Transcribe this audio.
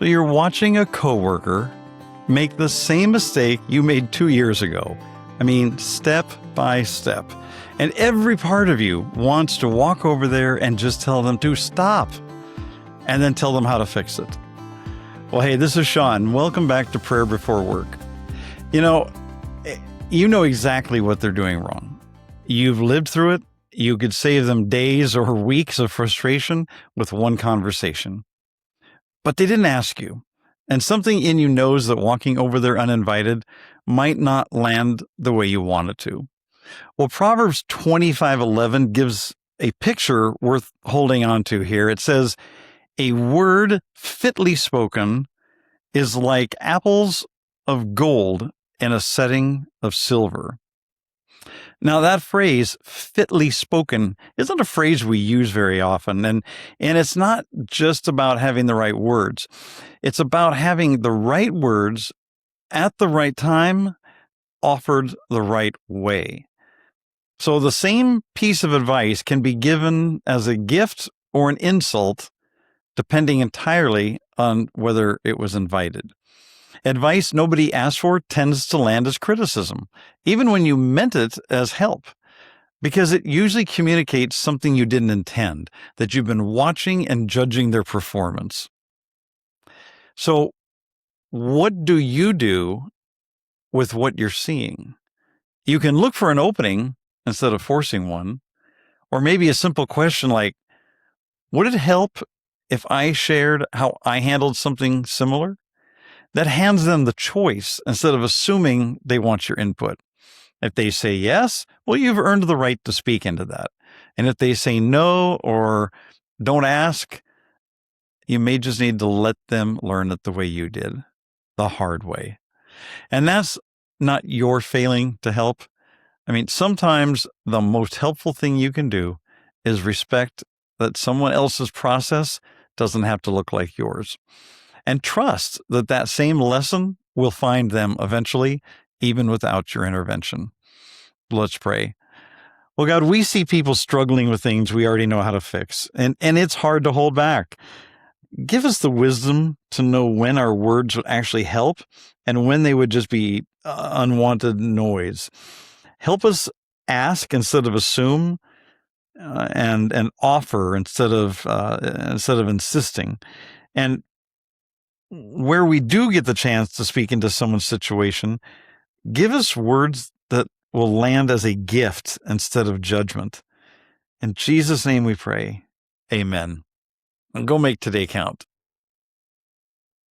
So you're watching a coworker make the same mistake you made 2 years ago. I mean, step by step. And every part of you wants to walk over there and just tell them to stop, and then tell them how to fix it. Well, hey, this is Sean. Welcome back to Prayer Before Work. You know exactly what they're doing wrong. You've lived through it. You could save them days or weeks of frustration with one conversation. But they didn't ask you. And something in you knows that walking over there uninvited might not land the way you want it to. Well, Proverbs 25:11 gives a picture worth holding on to here. It says, "A word fitly spoken is like apples of gold in a setting of silver." Now, that phrase, fitly spoken, isn't a phrase we use very often. And it's not just about having the right words. It's about having the right words at the right time, offered the right way. So the same piece of advice can be given as a gift or an insult, depending entirely on whether it was invited. Advice nobody asked for tends to land as criticism, even when you meant it as help, because it usually communicates something you didn't intend, that you've been watching and judging their performance. So what do you do with what you're seeing? You can look for an opening instead of forcing one, or maybe a simple question like, would it help if I shared how I handled something similar? That hands them the choice instead of assuming they want your input. If they say yes, well, you've earned the right to speak into that. And if they say no or don't ask, you may just need to let them learn it the way you did, the hard way. And that's not your failing to help. I mean, sometimes the most helpful thing you can do is respect that someone else's process doesn't have to look like yours. And trust that that same lesson will find them eventually, even without your intervention. Let's pray. Well, God, we see people struggling with things we already know how to fix, and it's hard to hold back. Give us the wisdom to know when our words would actually help and when they would just be unwanted noise. Help us ask instead of assume, and offer instead of insisting. And where we do get the chance to speak into someone's situation, give us words that will land as a gift instead of judgment. In Jesus' name we pray. Amen. And go make today count.